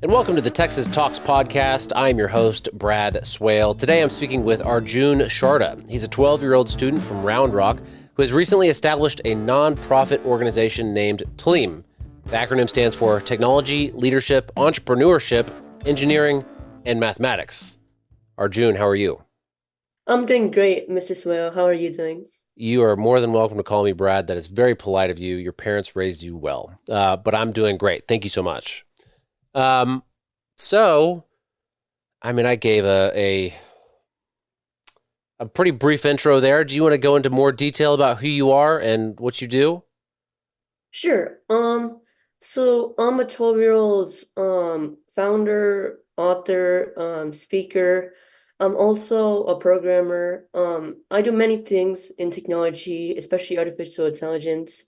And welcome to the Texas Talks podcast. I'm your host, Brad Swale. Today I'm speaking with Arjun Sharda. He's a 12-year-old student from Round Rock who has recently established a nonprofit organization named TLEEM. The acronym stands for Technology, Leadership, Entrepreneurship, Engineering, and Mathematics. Arjun, how are you? I'm doing great, Mr. Swale. How are you doing? You are more than welcome to call me Brad. That is very polite of you. Your parents raised you well. But I'm doing great. Thank you so much. Um, I gave a pretty brief intro there. Do you want to go into more detail about who you are and what you do? Sure. So I'm a 12-year-old founder, author, speaker. I'm also a programmer. I do many things in technology, especially artificial intelligence.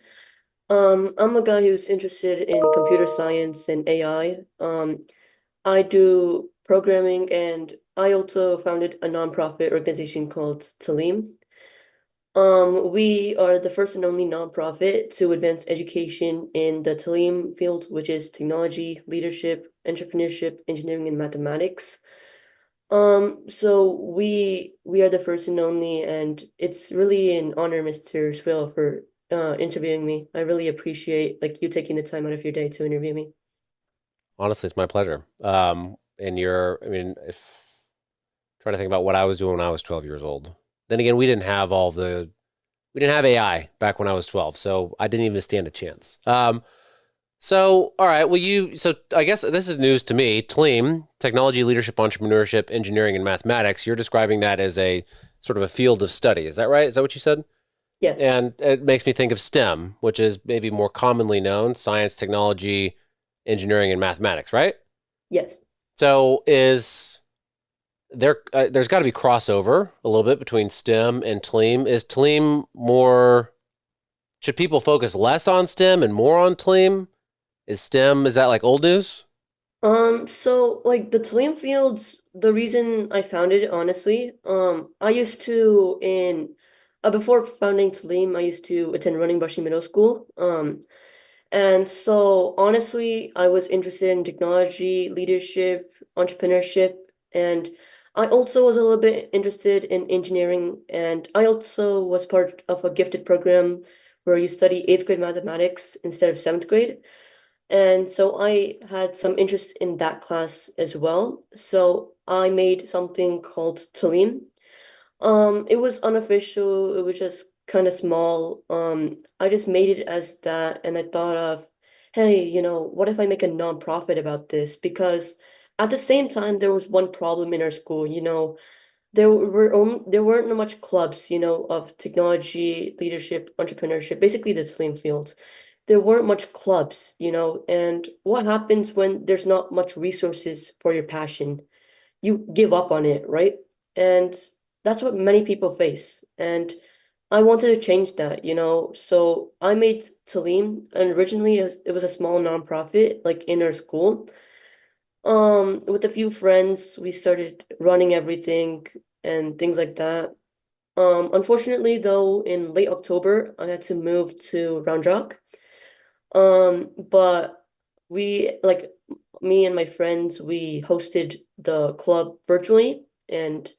I'm a guy who's interested in computer science and AI. I do programming, and I also founded a nonprofit organization called TLEEM. We are the first and only nonprofit to advance education in the TLEEM field, which is technology, leadership, entrepreneurship, engineering, and mathematics. So we are the first and only, and it's really an honor, Mr. Swill, for interviewing me. I really appreciate you taking the time out of your day to interview me. Honestly, it's my pleasure. If trying to think about what I was doing when I was 12 years old. Then again, we didn't have AI back when I was 12, so I didn't even stand a chance. All right, so I guess this is news to me. TLEEM, Technology, Leadership, Entrepreneurship, Engineering, and Mathematics. You're describing that as a sort of a field of study. Is that right? Is that what you said? Yes. And it makes me think of STEM, which is maybe more commonly known, science, technology, engineering, and mathematics, right? Yes. So there's got to be crossover a little bit between STEM and TLEEM. Is TLEEM more, should people focus less on STEM and more on TLEEM? Is that like old news? So the TLEEM fields, the reason I founded it, honestly, I used to before founding TLEEM, I used to attend Running Bushy Middle School. And so honestly, I was interested in technology, leadership, entrepreneurship, and I also was a little bit interested in engineering, and I also was part of a gifted program where you study eighth grade mathematics instead of seventh grade. And so I had some interest in that class as well. So I made something called TLEEM. It was unofficial. It was just kind of small. I just made it as that, and I thought of, hey, what if I make a nonprofit about this? Because at the same time, there was one problem in our school. There weren't much clubs, of technology, leadership, entrepreneurship, basically the TLEEM fields. There weren't much clubs, and what happens when there's not much resources for your passion? You give up on it, right? And that's what many people face. And I wanted to change that, So I made Talim, and originally it was a small nonprofit, like in our school. With a few friends, we started running everything and things like that. Unfortunately, though, in late October, I had to move to Round Rock. But we like me and my friends, we hosted the club virtually, and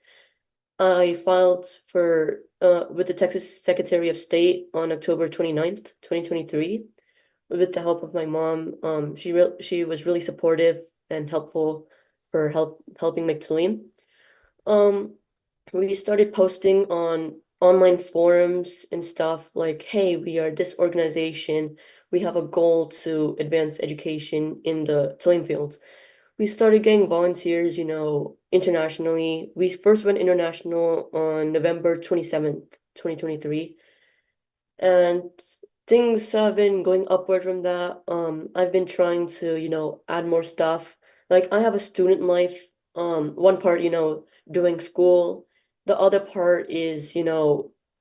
I filed for with the Texas Secretary of State on October 29th, 2023, with the help of my mom. She was really supportive and helpful for helping make Talim. Um, we started posting on online forums and stuff like, hey, we are this organization. We have a goal to advance education in the TLEEM fields. We started getting volunteers, internationally. We first went international on November 27th, 2023. And things have been going upward from that. I've been trying to, add more stuff. Like I have a student life. One part, doing school. The other part is,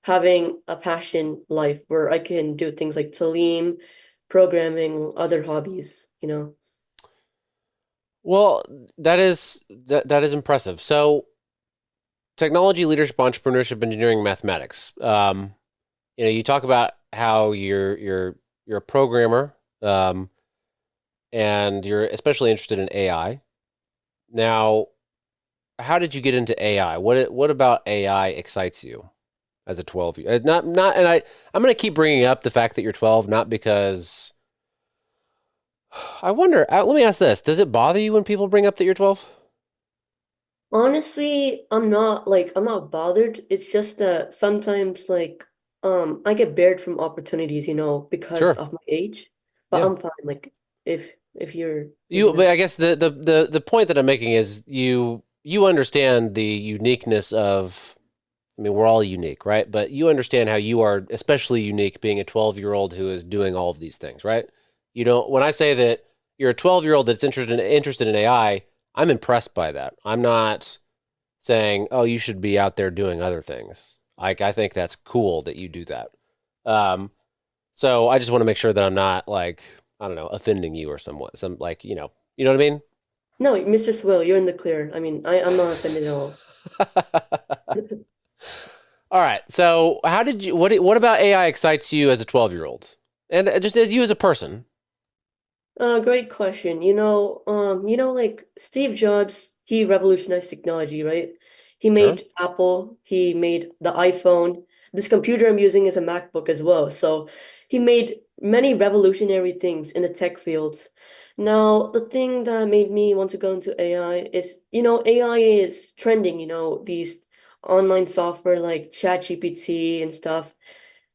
having a passion life where I can do things like Talim, programming, other hobbies. Well, that is impressive. So, technology, leadership, entrepreneurship, engineering, mathematics. You talk about how you're a programmer. Um, and you're especially interested in AI. Now, how did you get into AI? What about AI excites you as a 12 year? Not and I'm going to keep bringing up the fact that you're 12 not because I wonder, let me ask this. Does it bother you when people bring up that you're 12? Honestly, I'm not bothered. It's just that sometimes I get barred from opportunities, because Sure. of my age. But Yeah. I'm fine. Like if you're You, using but that. I guess the point that I'm making is you understand the uniqueness of. I mean, we're all unique, right? But you understand how you are especially unique, being a 12-year-old who is doing all of these things, right? You don't. When I say that you're a 12-year-old that's interested in AI, I'm impressed by that. I'm not saying, oh, you should be out there doing other things. Like I think that's cool that you do that. Um, so I just want to make sure that I'm not like I don't know offending you or somewhat. Some like you know what I mean. No, Mr. Swill, you're in the clear. I mean, I'm not offended at all. All right. So how did you? What about AI excites you as a 12-year-old, and just as you as a person? Great question. Like Steve Jobs, he revolutionized technology, right? He Sure. made Apple, he made the iPhone. This computer I'm using is a MacBook as well. So he made many revolutionary things in the tech fields. Now, the thing that made me want to go into AI is, AI is trending, these online software like ChatGPT and stuff.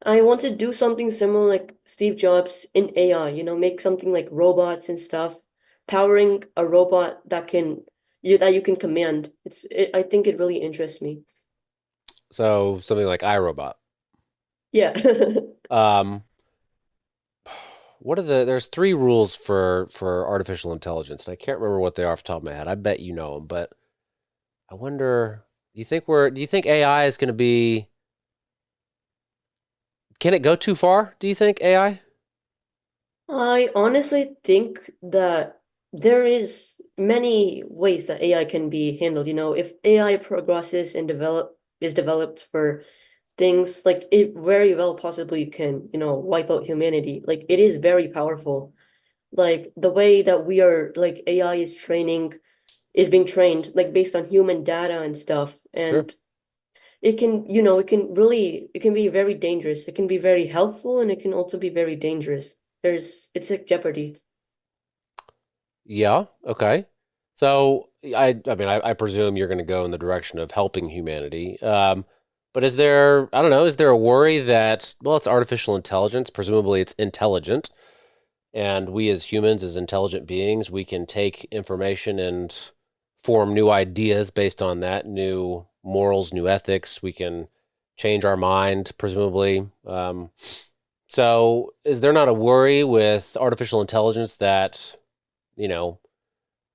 I want to do something similar like Steve Jobs in AI, make something like robots and stuff, powering a robot that you can command. I think it really interests me. So something like iRobot. Yeah. Um, what are there's three rules for artificial intelligence, and I can't remember what they are off the top of my head. I bet you know them, but I wonder. Do you think AI is going to be? Can it go too far? Do you think AI? I honestly think that there is many ways that AI can be handled. If AI progresses and is developed for things like it very well possibly can, wipe out humanity. Like it is very powerful. Like the way that we are like AI is being trained like based on human data and stuff. Sure. And it can be very dangerous. It can be very helpful and it can also be very dangerous. It's like jeopardy. Yeah. Okay. So I mean, I presume you're going to go in the direction of helping humanity. But is there, I don't know, is there a worry that, well, it's artificial intelligence, presumably it's intelligent, and we as humans, as intelligent beings, we can take information and form new ideas based on that, new morals, new ethics. We can change our mind, presumably. So is there not a worry with artificial intelligence that, you know,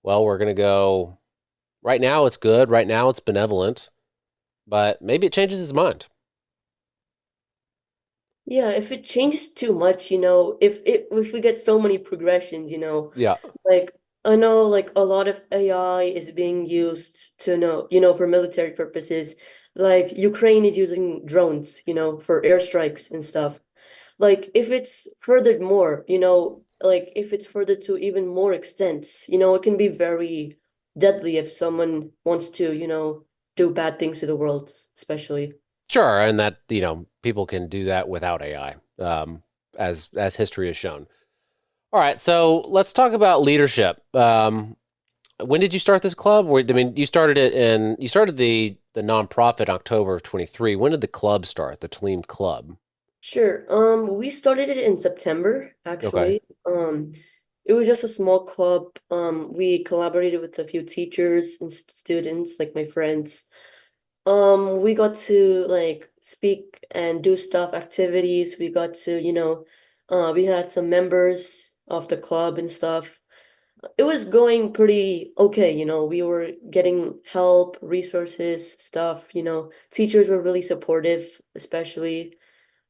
well, we're going to go right now it's good, right now it's benevolent, but maybe it changes its mind. Yeah, if it changes too much, if we get so many progressions, Yeah, like I know like a lot of AI is being used to for military purposes. Like Ukraine is using drones, for airstrikes and stuff. Like if it's furthered more, like if it's furthered to even more extents, it can be very deadly if someone wants to, do bad things to the world, especially. sure, and that people can do that without AI, as history has shown. All right, so let's talk about leadership. When did you start this club? I mean, you started the nonprofit October of 23. When did the club start? The TLEEM Club. Sure. We started it in September, Okay. actually. It was just a small club. We collaborated with a few teachers and students, like my friends. We got to like speak and do stuff, activities. We got to, we had some members of the club and stuff. It was going pretty okay, we were getting help, resources, stuff, Teachers were really supportive, especially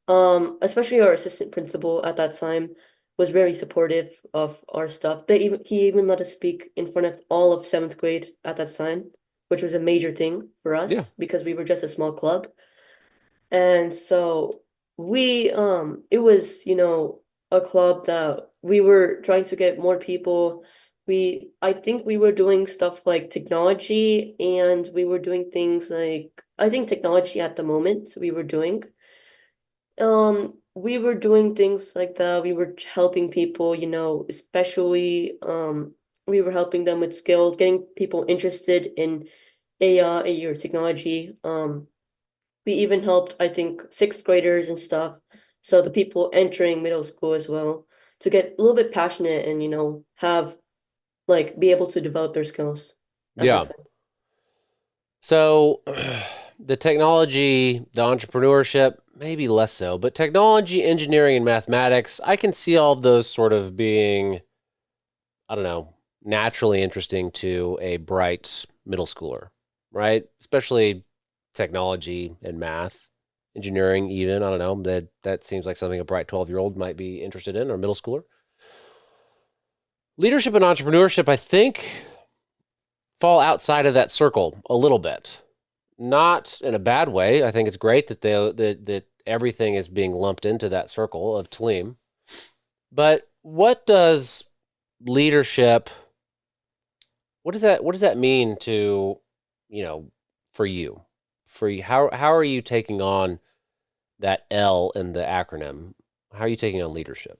our assistant principal at that time was very supportive of our stuff. He even let us speak in front of all of seventh grade at that time, which was a major thing for Yeah. us because we were just a small club. And so it was, a club that we were trying to get more people. I think we were doing stuff like technology, and we were doing things like, I think technology at the moment we were doing. We were doing things like that. We were helping people, especially we were helping them with skills, getting people interested in AI or technology. We even helped, I think, sixth graders and stuff. So the people entering middle school as well to get a little bit passionate and, have like be able to develop their skills at that Yeah. time. So the technology, the entrepreneurship, maybe less so, but technology, engineering, and mathematics, I can see all of those sort of being, I don't know, naturally interesting to a bright middle schooler, right? Especially technology and math, engineering, even. I don't know. That seems like something a bright 12-year-old might be interested in, or middle schooler. Leadership and entrepreneurship, I think, fall outside of that circle a little bit. Not in a bad way. I think it's great that that everything is being lumped into that circle of TLEEM. But what does leadership? What does that mean to, you know, for you? For you, how are you taking on that L in the acronym? How are you taking on leadership?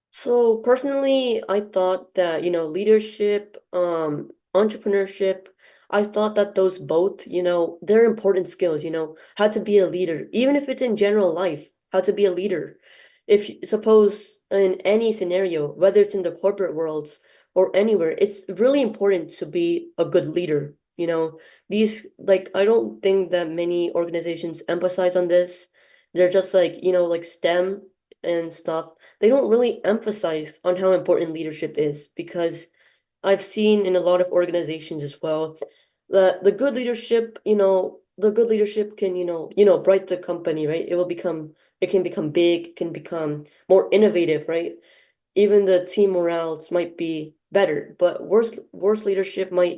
So personally, I thought that, leadership, entrepreneurship, I thought that those both, they're important skills, how to be a leader, even if it's in general life, how to be a leader. Suppose in any scenario, whether it's in the corporate worlds or anywhere, it's really important to be a good leader, Like, I don't think that many organizations emphasize on this. They're just like, like STEM and stuff, they don't really emphasize on how important leadership is, because I've seen in a lot of organizations as well that the good leadership can, bright the company, right? It can become big, it can become more innovative, right? Even the team morales might be better, but worse leadership might,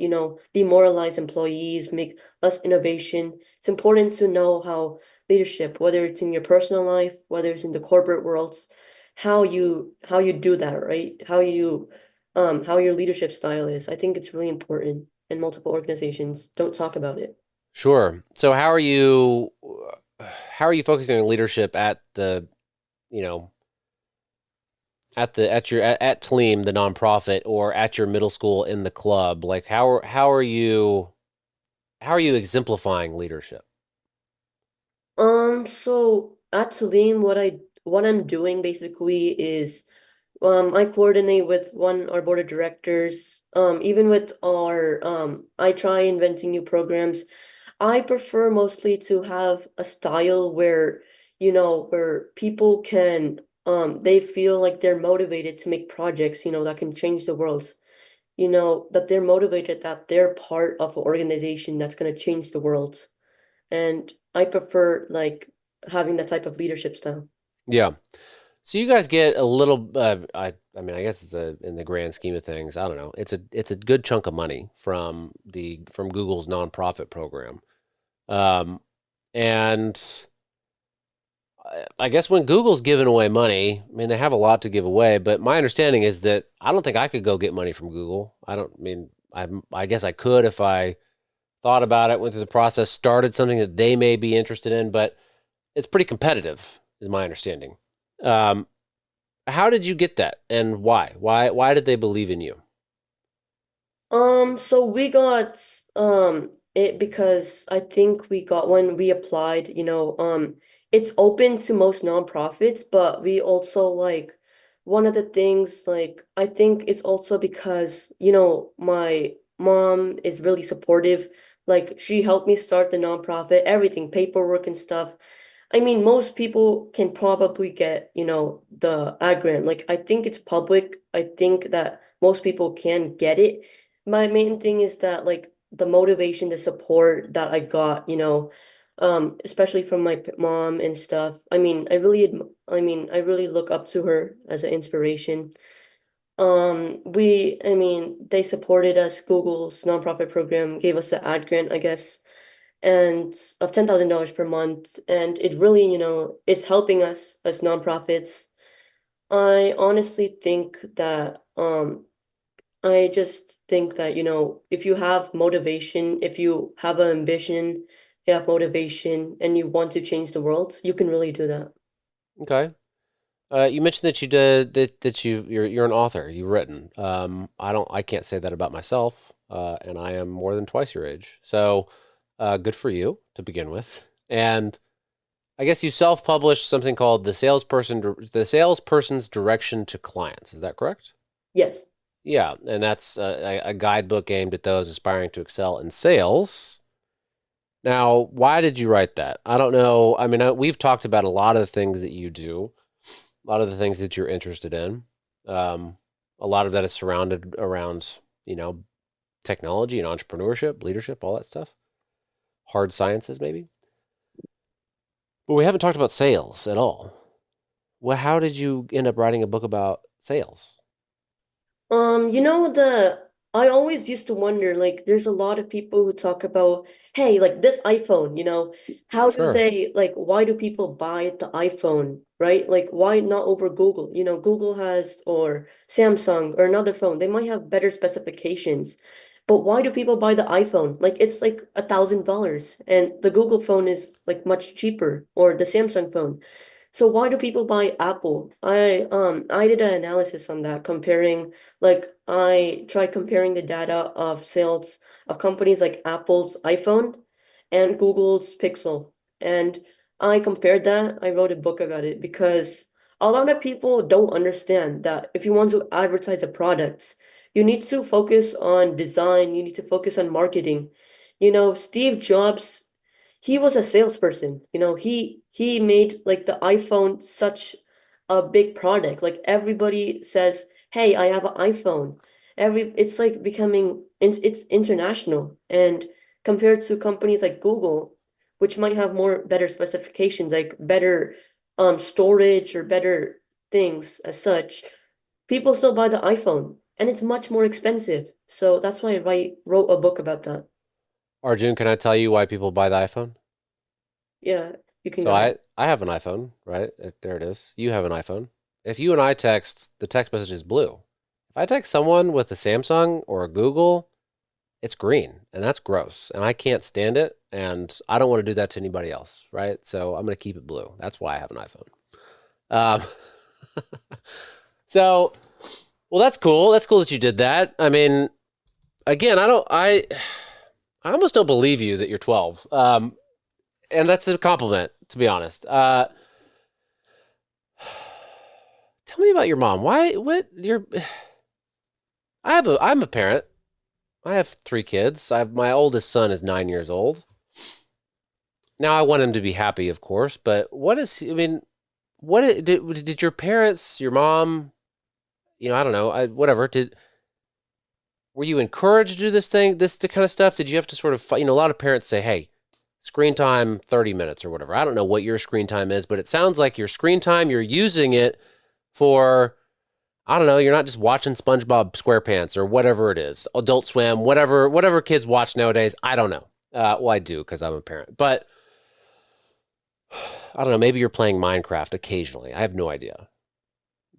demoralize employees, make less innovation. It's important to know how leadership, whether it's in your personal life, whether it's in the corporate worlds, how you do that, right? How your leadership style is. I think it's really important, and multiple organizations don't talk about it. Sure. So how are you focusing on leadership at the, you know, at TLEEM, the nonprofit, or at your middle school in the club? Like how are you exemplifying leadership? So at Salim, what I'm doing basically is I coordinate with our board of directors. Even with I try inventing new programs. I prefer mostly to have a style where, where people can they feel like they're motivated to make projects, that can change the world. That they're motivated, that they're part of an organization that's going to change the world. And I prefer like having that type of leadership style. Yeah. So you guys get a little. I mean, I guess it's in the grand scheme of things. I don't know. It's a good chunk of money from Google's nonprofit program. Um, and I guess when Google's giving away money, I mean, they have a lot to give away. But my understanding is that I don't think I could go get money from Google. I don't I mean I guess I could if I thought about it, went through the process, started something that they may be interested in, but it's pretty competitive, is my understanding. Um, how did you get that, and why? Why did they believe in you? So we got it because I think we got when we applied, it's open to most nonprofits, but we also like one of the things, like I think it's also because, my mom is really supportive. Like she helped me start the nonprofit, everything, paperwork and stuff. I mean, most people can probably get, the agron. Like, I think it's public. I think that most people can get it. My main thing is that, like, the motivation, the support that I got, especially from my mom and stuff. I really look up to her as an inspiration. They supported us. Google's nonprofit program gave us the ad grant, I guess, and of $10,000 per month. And it really, it's helping us as nonprofits. I honestly think that I just think that, if you have motivation, if you have an ambition, you have motivation, and you want to change the world, you can really do that. Okay. You mentioned that you did that you're an author. You've written. I can't say that about myself, and I am more than twice your age. So, good for you to begin with. And I guess you self-published something called the Salesperson's Direction to Clients. Is that correct? Yes. Yeah, and that's a guidebook aimed at those aspiring to excel in sales. Now, why did you write that? I don't know. I mean, we've talked about a lot of the things that you do, a lot of the things that you're interested in. Um, a lot of that is surrounded around, technology and entrepreneurship, leadership, all that stuff. Hard sciences, maybe. But we haven't talked about sales at all. Well, how did you end up writing a book about sales? I always used to wonder, like, there's a lot of people who talk about, hey, like this iPhone, how do Sure. why do people buy the iPhone, right? Like, why not over Google? Google has, or Samsung, or another phone, they might have better specifications, but why do people buy the iPhone? Like, it's like $1,000, and the Google phone is like much cheaper, or the Samsung phone. So why do people buy Apple? I did an analysis on that, I tried comparing the data of sales of companies like Apple's iPhone and Google's Pixel. And I compared that. I wrote a book about it because a lot of people don't understand that if you want to advertise a product, you need to focus on design, you need to focus on marketing. Steve Jobs, he was a salesperson. He made like the iPhone such a big product. Like everybody says, "Hey, I have an iPhone." It's like it's international. And compared to companies like Google, which might have more better specifications, like better storage or better things as such, people still buy the iPhone, and it's much more expensive. So that's why wrote a book about that. Arjun, can I tell you why people buy the iPhone? Yeah, you can So go ahead. I have an iPhone, right? There it is. You have an iPhone. If you and I text, the text message is blue. If I text someone with a Samsung or a Google, it's green, and that's gross, and I can't stand it, and I don't want to do that to anybody else, right? So I'm going to keep it blue. That's why I have an iPhone. Um, so, well, that's cool. That's cool that you did that. I mean, again, I almost don't believe you that you're 12. And that's a compliment, to be honest. Tell me about your mom. Why? What? I'm a parent. I have three kids. My oldest son is 9 years old. Now I want him to be happy, of course. But what is? I mean, did your parents, your mom? I don't know. Whatever. Were you encouraged to do the kind of stuff? Did you have to sort of, a lot of parents say, "Hey, screen time 30 minutes or whatever." I don't know what your screen time is, but it sounds like your screen time, you're using it for, I don't know, you're not just watching SpongeBob SquarePants or whatever it is, Adult Swim, whatever kids watch nowadays. I don't know. Well, I do because I'm a parent, but I don't know. Maybe you're playing Minecraft occasionally. I have no idea.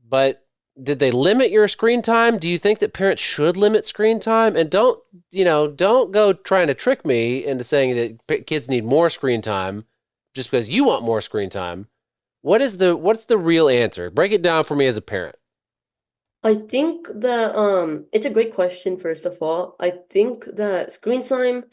But did they limit your screen time? Do you think that parents should limit screen time? And don't go trying to trick me into saying that kids need more screen time just because you want more screen time. What's the real answer? Break it down for me as a parent. I think that it's a great question, first of all. I think that screen time,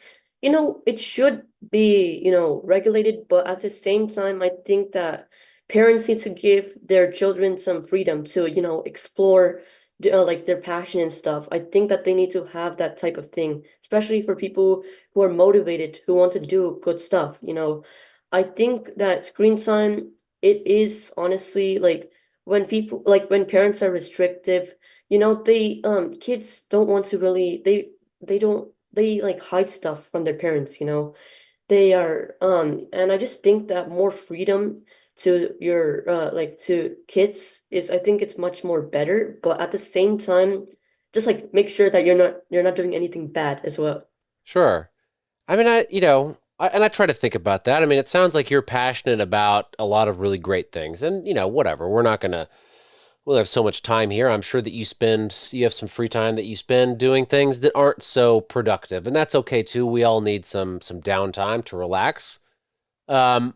it should be, regulated, but at the same time, I think that parents need to give their children some freedom to, explore like their passion and stuff. I think that they need to have that type of thing, especially for people who are motivated, who want to do good stuff. I think that screen time, it is honestly like when parents are restrictive, they kids don't want to really they don't they like hide stuff from their parents. They are and I just think that more freedom to your like to kids is, I think it's much more better, but at the same time, just like make sure that you're not doing anything bad as well. Sure. I mean, I try to think about that. I mean, it sounds like you're passionate about a lot of really great things, and whatever. we'll have so much time here. I'm sure that you have some free time that you spend doing things that aren't so productive, and that's okay too. We all need some downtime to relax. Um,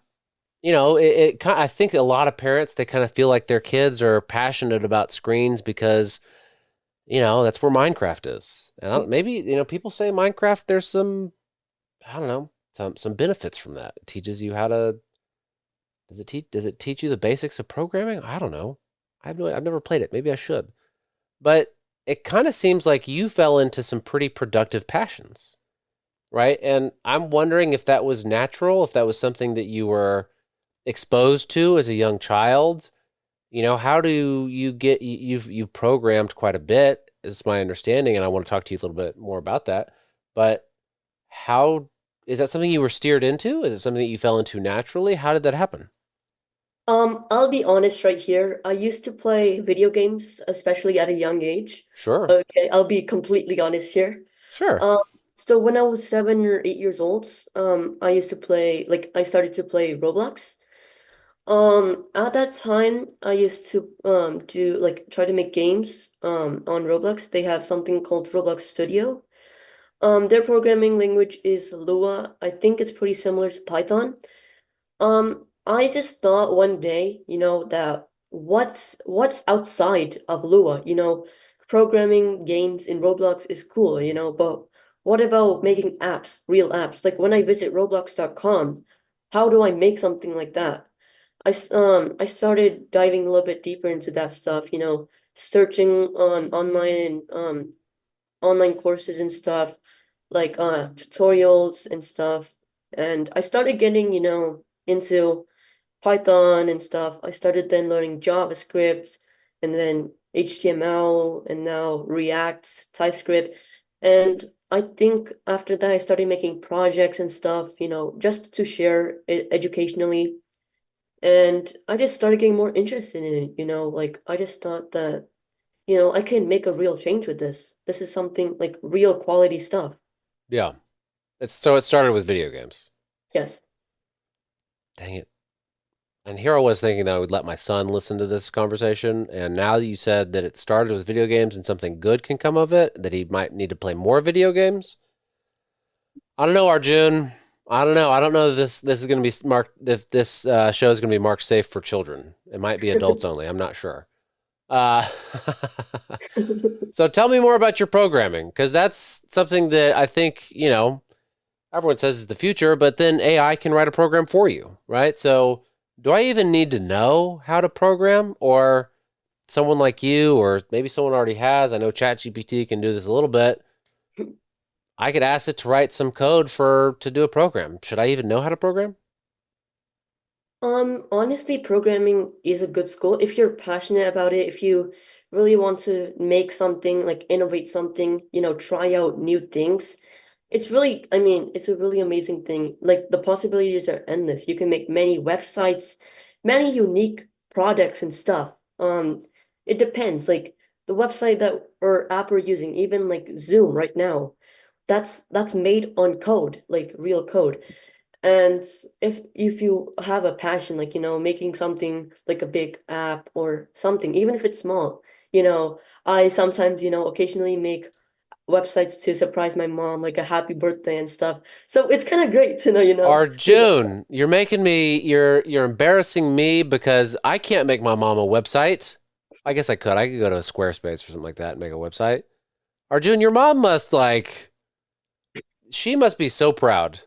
I think a lot of parents, they kind of feel like their kids are passionate about screens because, that's where Minecraft is. And maybe, people say Minecraft, there's some, I don't know, some benefits from that. It teaches you how to, does it teach you the basics of programming? I don't know. I've never played it. Maybe I should. But it kind of seems like you fell into some pretty productive passions, right? And I'm wondering if that was natural, if that was something that you were exposed to as a young child. How do you get you've programmed quite a bit, is my understanding, and I want to talk to you a little bit more about that. But how is that something you were steered into? Is it something that you fell into naturally? How did that happen? I'll be honest right here. I used to play video games, especially at a young age. Sure. Okay, I'll be completely honest here. Sure. Um, so when I was 7 or 8 years old, I used to play, like, I started to play Roblox. At that time, I used to do like try to make games on Roblox. They have something called Roblox Studio. Their programming language is Lua. I think it's pretty similar to Python. I just thought one day, that what's outside of Lua, programming games in Roblox is cool, but what about making apps, real apps? Like when I visit roblox.com, how do I make something like that? I started diving a little bit deeper into that stuff, searching on online online courses and stuff, like tutorials and stuff. And I started getting, into Python and stuff. I started then learning JavaScript and then HTML and now React, TypeScript. And I think after that, I started making projects and stuff, just to share it educationally. And I just started getting more interested in it, like I just thought that, I can make a real change with this. This is something like real quality stuff. Yeah. It started with video games. Yes. Dang it. And here I was thinking that I would let my son listen to this conversation. And now that you said that it started with video games and something good can come of it, that he might need to play more video games. I don't know, Arjun. I don't know. I don't know if this is going to be marked. If this show is going to be marked safe for children, it might be adults only. I'm not sure. Uh, so tell me more about your programming, because that's something that I think everyone says is the future, but then AI can write a program for you, right? So do I even need to know how to program, or someone like you, or maybe someone already has? I know ChatGPT can do this a little bit. I could ask it to write some code to do a program. Should I even know how to program? Honestly, programming is a good school if you're passionate about it, if you really want to make something, like innovate something, try out new things. It's really, I mean, it's a really amazing thing. Like the possibilities are endless. You can make many websites, many unique products and stuff. It depends. Like the website that or app we're using, even like Zoom right now, that's made on code, like real code. And if you have a passion, like, making something like a big app or something, even if it's small, I sometimes, occasionally make websites to surprise my mom, like a happy birthday and stuff. So it's kind of great to know, do that stuff. Arjun, you're embarrassing me because I can't make my mom a website. I guess I could. I could go to Squarespace or something like that and make a website. Arjun, your mom she must be so proud.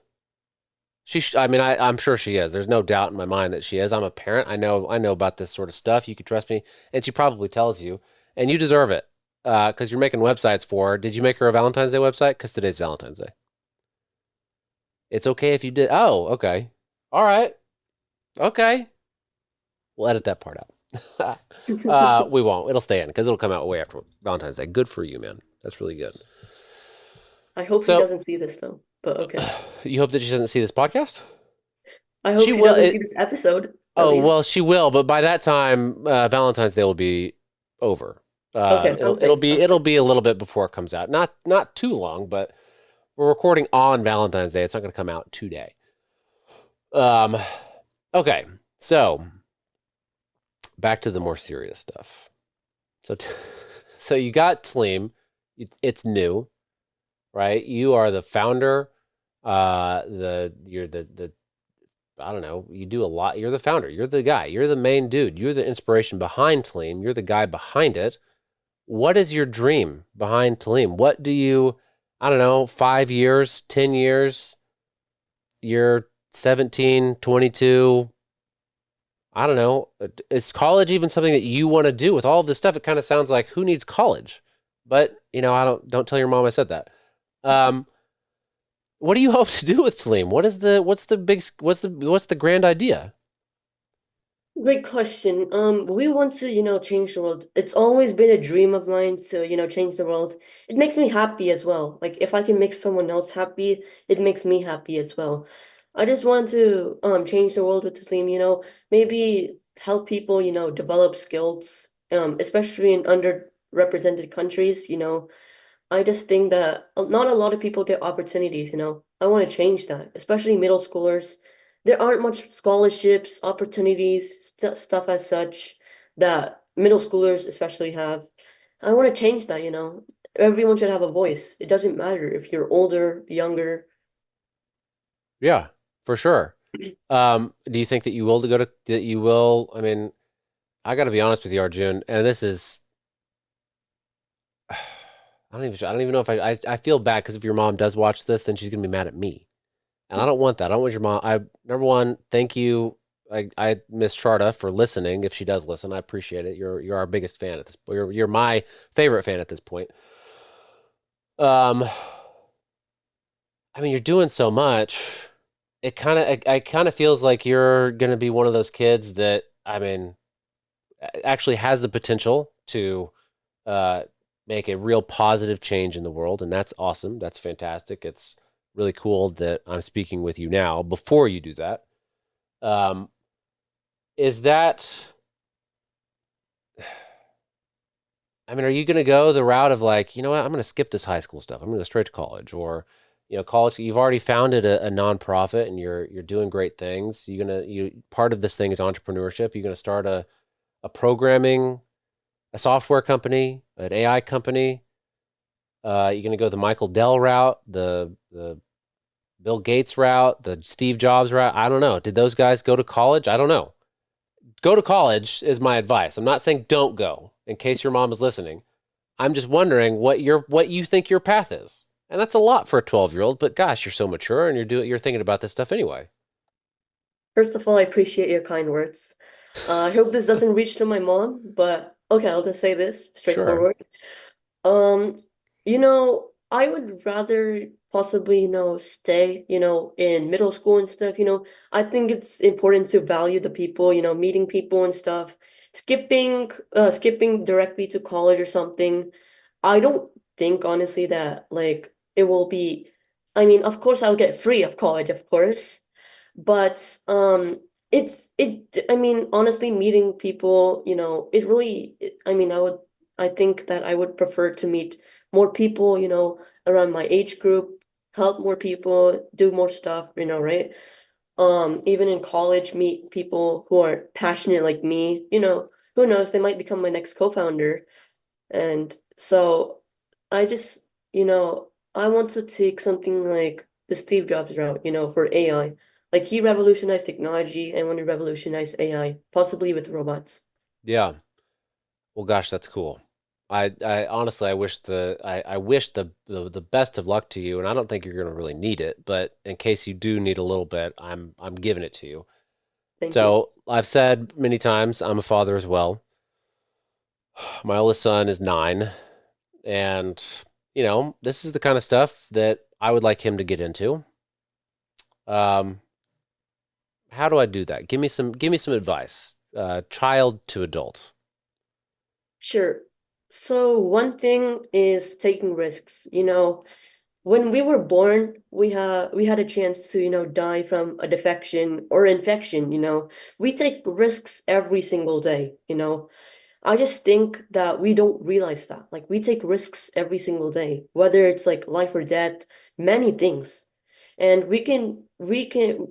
I mean, I'm sure she is. There's no doubt in my mind that she is. I'm a parent. I know about this sort of stuff. You can trust me. And she probably tells you, and you deserve it. Because you're making websites for her. Did you make her a Valentine's Day website? Because today's Valentine's Day. It's okay if you did. Oh, okay. All right. Okay. We'll edit that part out. We won't. It'll stay in because it'll come out way after Valentine's Day. Good for you, man. That's really good. I hope she So, doesn't see this though, but okay. you hope that she doesn't see this podcast? I She hope she will. doesn't see this episode, at Oh, well, least. she will, but by that time, Valentine's Day will be over. Okay, I'm safe. I'm It'll safe. be a little bit before it comes out. Not too long, but we're recording on Valentine's Day. It's not going to come out today. Um, okay, so back to the more serious stuff. So, so you got TLEEM. It's new, right? You are the founder. You're the I don't know. You do a lot. You're the founder. You're the guy. You're the main dude. You're the inspiration behind TLEEM. You're the guy behind it. What is your dream behind TLEEM? What do you, I don't know, 5 years, 10 years, you're 17, 22. I don't know. Is college even something that you want to do with all of this stuff? It kind of sounds like who needs college? But, don't tell your mom I said that. Um, what do you hope to do with TLEEM? What's the grand idea? Great question. We want to, change the world. It's always been a dream of mine to, change the world. It makes me happy as well. Like if I can make someone else happy, it makes me happy as well. I just want to change the world with the team, maybe help people, develop skills, especially in underrepresented countries, I just think that not a lot of people get opportunities, I want to change that, especially middle schoolers. There aren't much scholarships, opportunities, stuff as such that middle schoolers especially have. I want to change that, Everyone should have a voice. It doesn't matter if you're older, younger. Yeah, for sure. Do you think that you will to go to that you will? I mean, I got to be honest with you, Arjun, and this is I don't even know if I feel bad because if your mom does watch this, then she's gonna be mad at me, and I don't want that. I don't want your mom. Number one, thank you. I miss Sharda for listening. If she does listen, I appreciate it. You're our biggest fan at this point. You're my favorite fan at this point. Um, I mean, you're doing so much. It kind of feels like you're gonna be one of those kids that I mean actually has the potential to uh, make a real positive change in the world, and that's awesome. That's fantastic. It's really cool that I'm speaking with you now. Before you do that, um, is that? I mean, are you going to go the route of like, you know what? I'm going to skip this high school stuff. I'm going to go straight to college, or college. You've already founded a nonprofit, and you're doing great things. You part of this thing is entrepreneurship. You're going to start a programming, a software company, an AI company. You're going to go the Michael Dell route, the Bill Gates route, the Steve Jobs route. I don't know. Did those guys go to college? I don't know. Go to college is my advice. I'm not saying don't go. In case your mom is listening, I'm just wondering what you think your path is, and that's a lot for a 12-year-old. But gosh, you're so mature, and you're thinking about this stuff anyway. First of all, I appreciate your kind words. I hope this doesn't reach to my mom, but okay, I'll just say this Sure. straightforward. I would rather possibly, stay, in middle school and stuff, I think it's important to value the people, meeting people and stuff. Skipping directly to college or something. I don't think honestly that like it will be, I mean, of course I'll get free of college, of course, but I mean, honestly, meeting people, it really, I mean, I think that I would prefer to meet more people, around my age group, help more people, do more stuff, right? Even in college, meet people who are passionate like me, who knows, they might become my next co-founder. And so I just, I want to take something like the Steve Jobs route, for AI. Like he revolutionized technology, I want to revolutionize AI, possibly with robots. Yeah. Well, gosh, that's cool. I honestly, I wish the best of luck to you, and I don't think you're going to really need it, but in case you do need a little bit, I'm giving it to you. Thank you. So I've said many times, I'm a father as well. My oldest son is 9, and this is the kind of stuff that I would like him to get into. Um, how do I do that? Give me some advice. Child to adult. Sure. So one thing is taking risks. When we were born, we had a chance to, die from a defection or infection, We take risks every single day, I just think that we don't realize that. Like we take risks every single day, whether it's like life or death, many things. And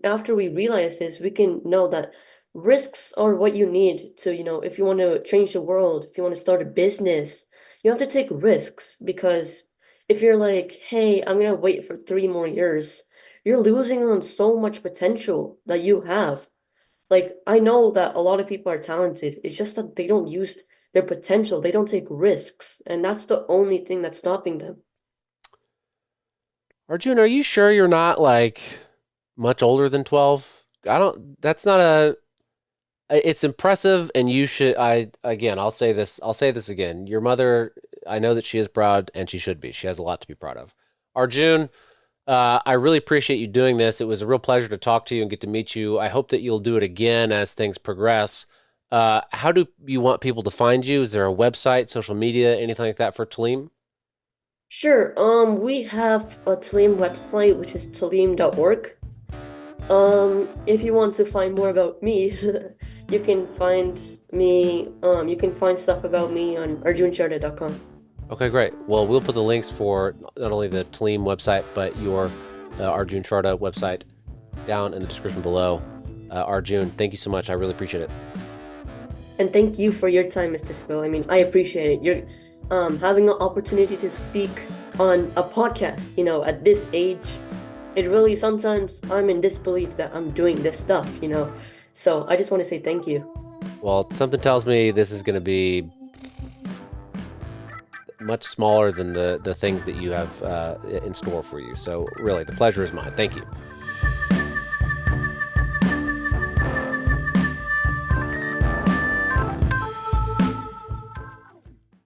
after we realize this, we can know that risks are what you need to, if you want to change the world, if you want to start a business, you have to take risks because if you're like, hey, I'm gonna wait for 3 more years, you're losing on so much potential that you have. Like, I know that a lot of people are talented. It's just that they don't use their potential. They don't take risks, and that's the only thing that's stopping them. Arjun, are you sure you're not like much older than 12? I don't, that's not a, it's impressive and you should, again, I'll say this again. Your mother, I know that she is proud and she should be. She has a lot to be proud of. Arjun, I really appreciate you doing this. It was a real pleasure to talk to you and get to meet you. I hope that you'll do it again as things progress. How do you want people to find you? Is there a website, social media, anything like that for TLEEM? Sure, we have a TLEEM website, which is tleem.org. If you want to find more about me, you can find stuff about me on arjunsharda.com. Okay, great. Well, we'll put the links for not only the TLEEM website, but your Arjun Sharda website down in the description below. Arjun, thank you so much. I really appreciate it. And thank you for your time, Mr. Spill. I mean, I appreciate it. You're having an opportunity to speak on a podcast, at this age. It really, sometimes I'm in disbelief that I'm doing this stuff. So I just want to say thank you. Well, something tells me this is going to be much smaller than the things that you have in store for you. So really, the pleasure is mine. Thank you.